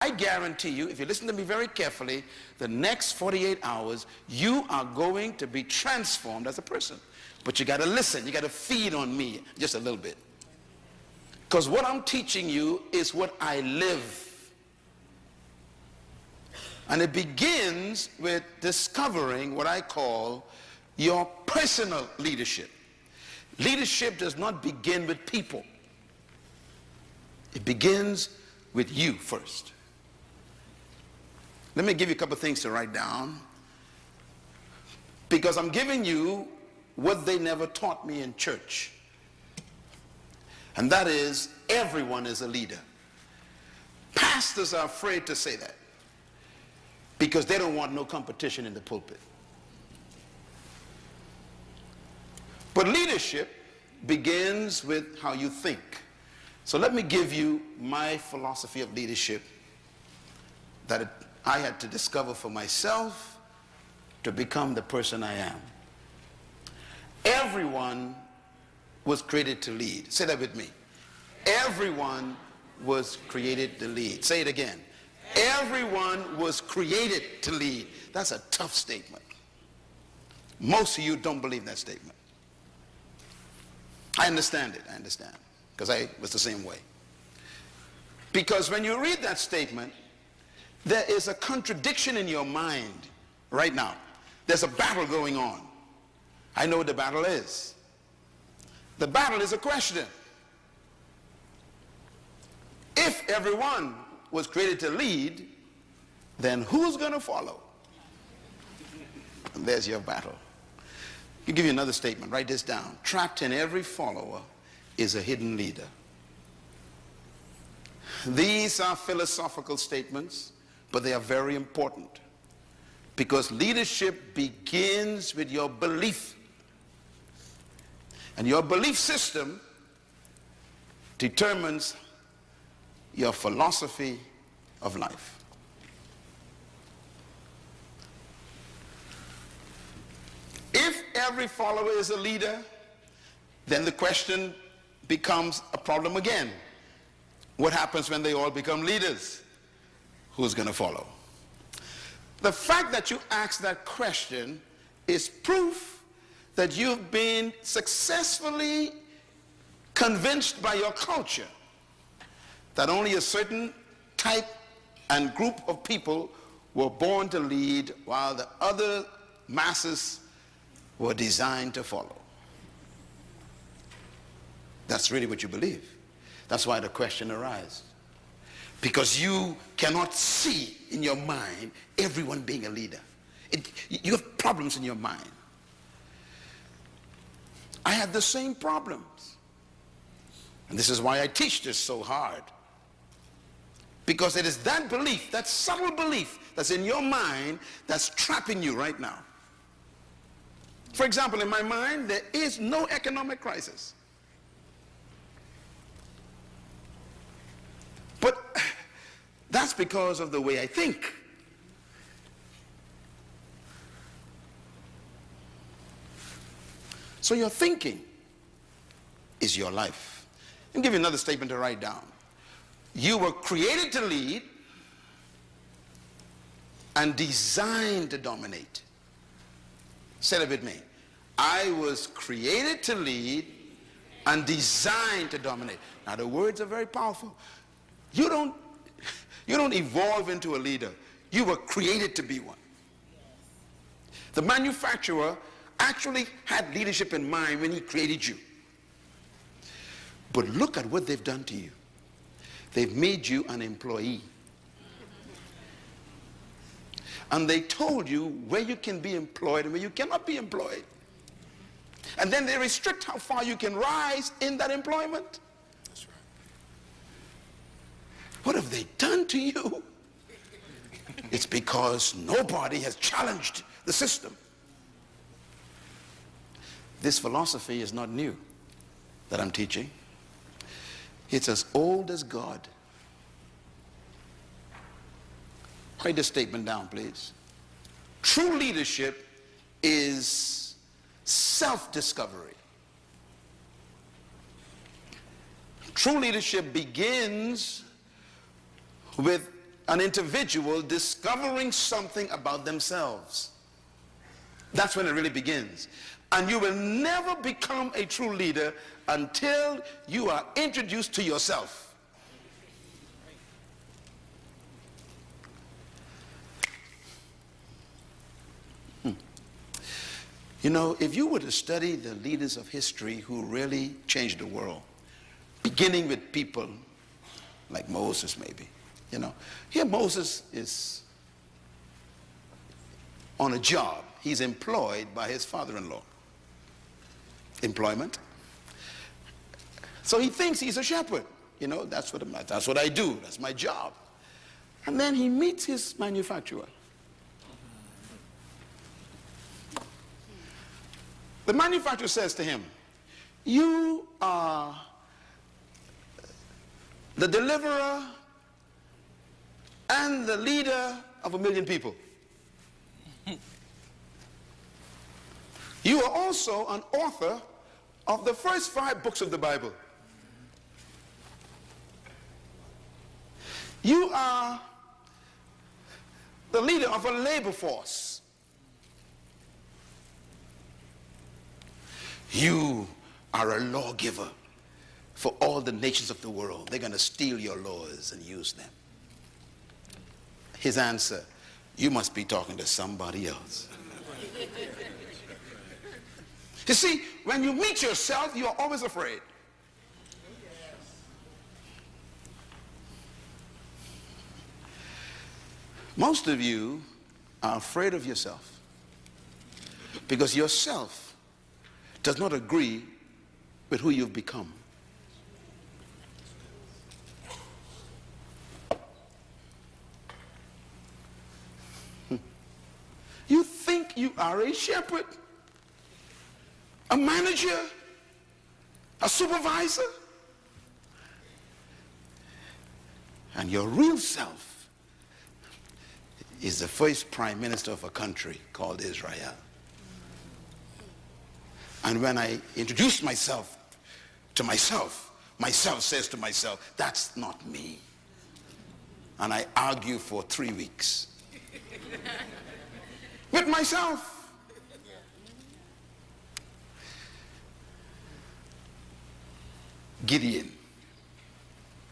I guarantee you, if you listen to me very carefully, the next 48 hours, you are going to be transformed as a person. But you got to listen. You got to feed on me just a little bit. Because what I'm teaching you is what I live. And it begins with discovering what I call your personal leadership. Leadership does not begin with people. It begins with you first. Let me give you a couple of things to write down, because I'm giving you what they never taught me in church. And that is, everyone is a leader. Pastors are afraid to say that because they don't want no competition in the pulpit. But leadership begins with how you think. So let me give you my philosophy of leadership that I had to discover for myself to become the person I am. Everyone was created to lead. Say that with me. Everyone was created to lead. Say it again. Everyone was created to lead. That's a tough statement. Most of you don't believe that statement. I understand it. I understand. Because I was the same way. Because when you read that statement, there is a contradiction in your mind right now. There's a battle going on. I know what the battle is. The battle is a question. If everyone was created to lead, then who's going to follow? And there's your battle. I'll give you another statement. Write this down. Trapped in every follower is a hidden leader. These are philosophical statements, but they are very important, because leadership begins with your belief. And your belief system determines your philosophy of life. If every follower is a leader, then the question becomes a problem again. What happens when they all become leaders? Who's going to follow? The fact that you ask that question is proof that you've been successfully convinced by your culture that only a certain type and group of people were born to lead, while the other masses were designed to follow. That's really what you believe. That's why the question arises. Because you cannot see in your mind everyone being a leader. You have problems in your mind. I had the same problems. And this is why I teach this so hard. Because it is that belief, that subtle belief that's in your mind that's trapping you right now. For example, in my mind, there is no economic crisis. But that's because of the way I think. So your thinking is your life. I'll give you another statement to write down. You were created to lead and designed to dominate. Say that with me. I was created to lead and designed to dominate. Now the words are very powerful. You don't evolve into a leader. You were created to be one. The manufacturer actually had leadership in mind when he created you. But look at what they've done to you. They've made you an employee. And they told you where you can be employed and where you cannot be employed. And then they restrict how far you can rise in that employment. That's right. What have they done to you? It's because nobody has challenged the system. This philosophy is not new that I'm teaching. It's as old as God. Write this statement down, please. True leadership is self-discovery. True leadership begins with an individual discovering something about themselves. That's when it really begins. And you will never become a true leader until you are introduced to yourself. You know, if you were to study the leaders of history who really changed the world, beginning with people like Moses maybe, you know, here Moses is on a job. He's employed by his father-in-law. Employment. So he thinks he's a shepherd. You know, that's what I do. That's my job. And then he meets his manufacturer. The manufacturer says to him, you are the deliverer and the leader of 1 million people. You are also an author of the first 5 books of the Bible. You are the leader of a labor force. You are a lawgiver for all the nations of the world. They're going to steal your laws and use them. His answer, you must be talking to somebody else. You see, when you meet yourself, you are always afraid. Most of you are afraid of yourself because yourself does not agree with who you've become. You think you are a shepherd, a manager, a supervisor, and your real self is the first prime minister of a country called Israel. And when I introduce myself to myself, myself says to myself, that's not me. And I argue for 3 weeks with myself. Gideon.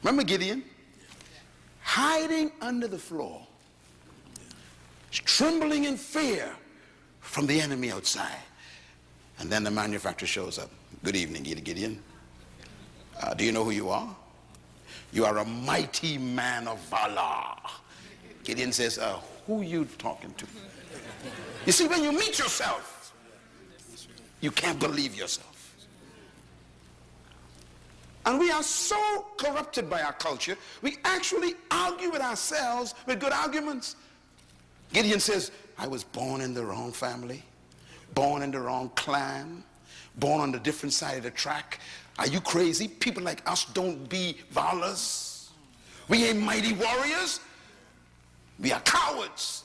Remember Gideon? Hiding under the floor, trembling in fear from the enemy outside. And then the manufacturer shows up. Good evening, Gideon. Do you know who you are? You are a mighty man of valor. Gideon says, who you talking to? You see, when you meet yourself, you can't believe yourself. And we are so corrupted by our culture, we actually argue with ourselves with good arguments. Gideon says, I was born in the wrong family, born in the wrong clan, born on the different side of the track. Are you crazy? People like us don't be valors. We ain't mighty warriors. We are cowards.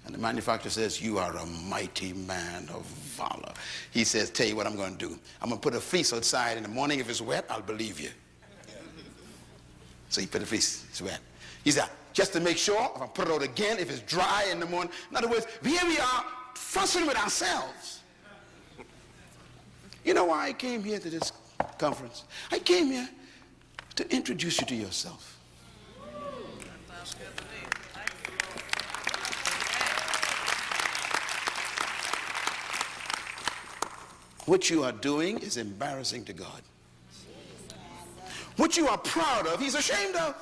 And the manufacturer says, you are a mighty man of valor. He says, tell you what I'm going to do. I'm going to put a fleece outside. In the morning, if it's wet, I'll believe you. So he put the fleece, it's wet. He said, just to make sure, if I put it out again, if it's dry in the morning. In other words, here we are fussing with ourselves. You know why I came here to this conference? I came here to introduce you to yourself. What you are doing is embarrassing to God. What you are proud of, he's ashamed of.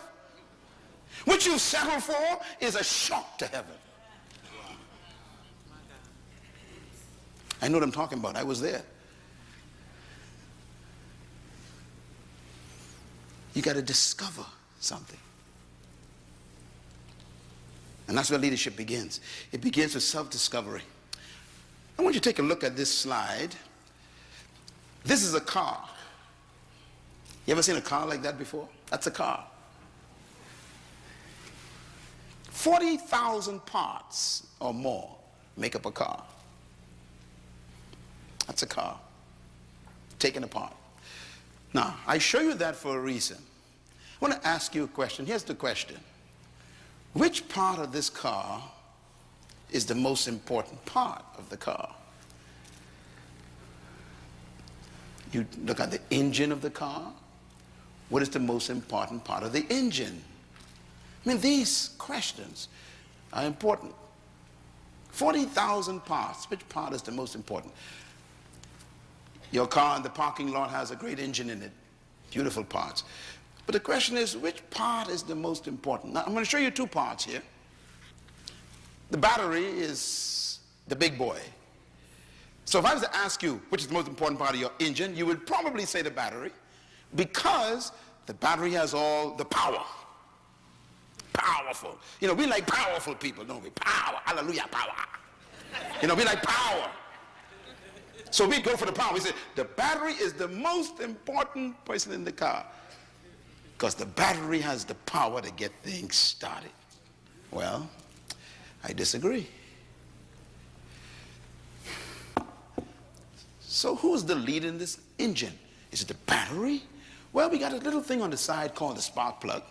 What you've settled for is a shock to heaven. I know what I'm talking about. I was there. You got to discover something. And that's where leadership begins. It begins with self-discovery. I want you to take a look at this slide. This is a car. You ever seen a car like that before? That's a car. 40,000 parts or more make up a car. That's a car, taken apart. Now, I show you that for a reason. I want to ask you a question. Here's the question. Which part of this car is the most important part of the car? You look at the engine of the car. What is the most important part of the engine? I mean, these questions are important. 40,000 parts. Which part is the most important? Your car in the parking lot has a great engine in it. Beautiful parts. But the question is, which part is the most important? Now, I'm going to show you two parts here. The battery is the big boy. So if I was to ask you which is the most important part of your engine, you would probably say the battery, because the battery has all the power. Powerful. You know, we like powerful people, don't we? Power. Hallelujah, power. You know, we like power. So we go for the power. We say the battery is the most important person in the car, because the battery has the power to get things started. Well, I disagree. So who's the leader in this engine? Is it the battery? Well, we got a little thing on the side called the spark plug.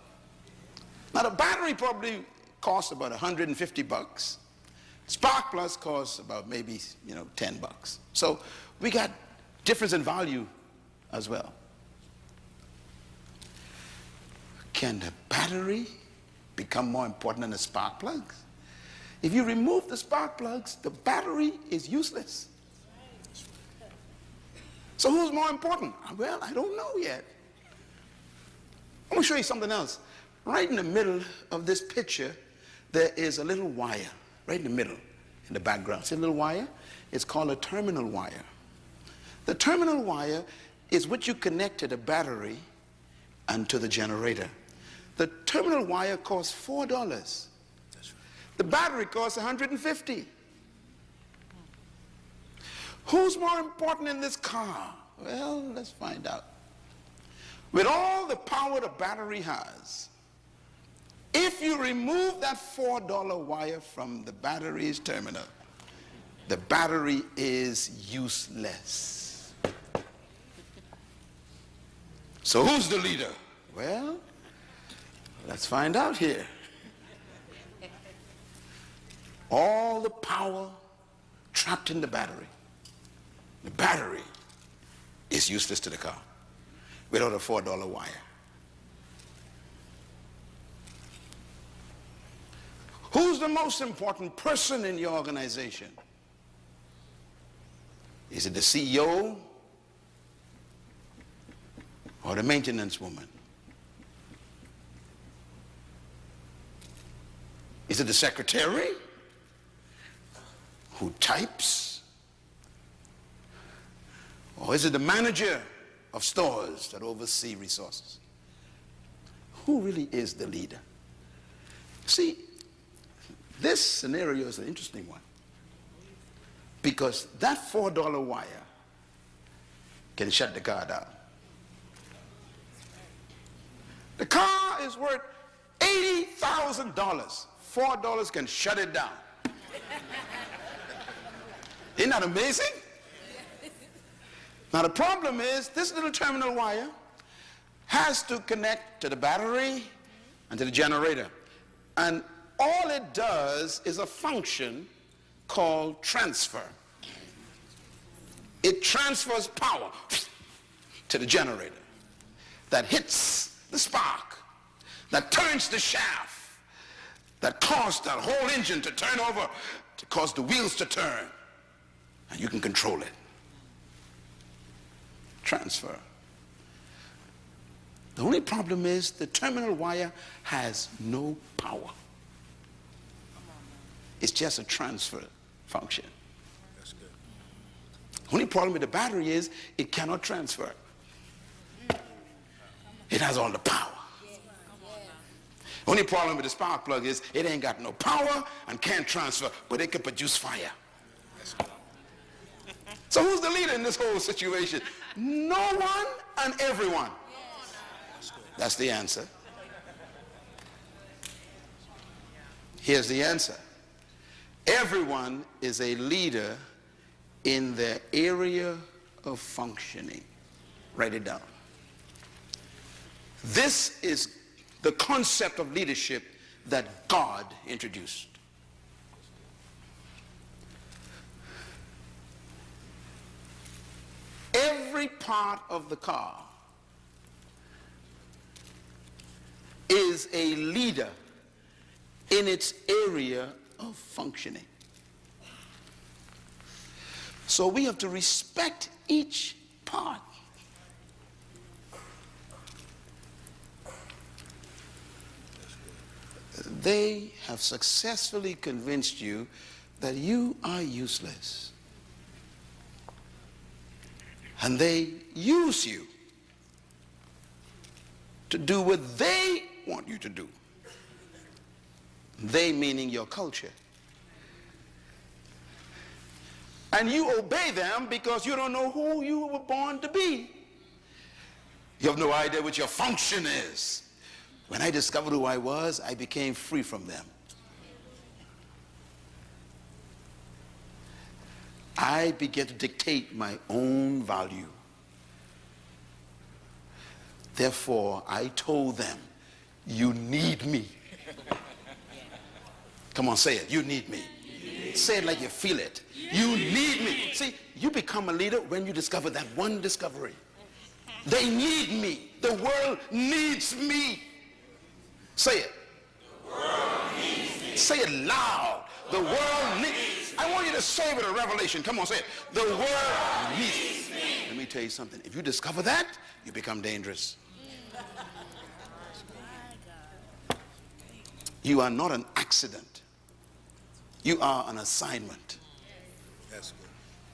Now, the battery probably costs about 150 bucks. Spark plugs costs about maybe, $10. So we got difference in value as well. Can the battery become more important than the spark plugs? If you remove the spark plugs, the battery is useless. So who's more important? Well, I don't know yet. I'm going to show you something else. Right in the middle of this picture, there is a little wire. Right in the middle, in the background. See a little wire? It's called a terminal wire. The terminal wire is what you connect to the battery and to the generator. The terminal wire costs $4. The battery costs $150. Who's more important in this car? Well, let's find out. With all the power the battery has, if you remove that $4 wire from the battery's terminal, the battery is useless. So who's the leader? Well, let's find out here. All the power trapped in the battery. The battery is useless to the car without a $4 wire. Who's the most important person in your organization? Is it the CEO or the maintenance woman? Is it the secretary who types? Or is it the manager of stores that oversee resources? Who really is the leader? See, this scenario is an interesting one, because that $4 wire can shut the car down. The car is worth $80,000. $4 can shut it down. Isn't that amazing? Now the problem is, this little terminal wire has to connect to the battery and to the generator. And all it does is a function called transfer. It transfers power to the generator that hits the spark, that turns the shaft, that causes that whole engine to turn over, to cause the wheels to turn, and you can control it. Transfer. The only problem is the terminal wire has no power. It's just a transfer function. That's good. The only problem with the battery is it cannot transfer. It has all the power. The only problem with the spark plug is it ain't got no power and can't transfer, but it can produce fire. So who's the leader in this whole situation? No one and everyone. That's the answer. Here's the answer. Everyone is a leader in their area of functioning. Write it down. This is the concept of leadership that God introduced. Every part of the car is a leader in its area of functioning. So we have to respect each part. They have successfully convinced you that you are useless. And they use you to do what they want you to do. They meaning your culture. And you obey them because you don't know who you were born to be. You have no idea what your function is. When I discovered who I was, I became free from them. I began to dictate my own value. Therefore, I told them, you need me. Come on, say it. You need me. Say it like you feel it. You need me. See, you become a leader when you discover that one discovery. They need me. The world needs me. Say it. The world needs me. Say it loud. The world needs. I want you to say it with a revelation. Come on, say it. The world needs me. Let me tell you something. If you discover that, you become dangerous. You are not an accident. You are an assignment. That's good.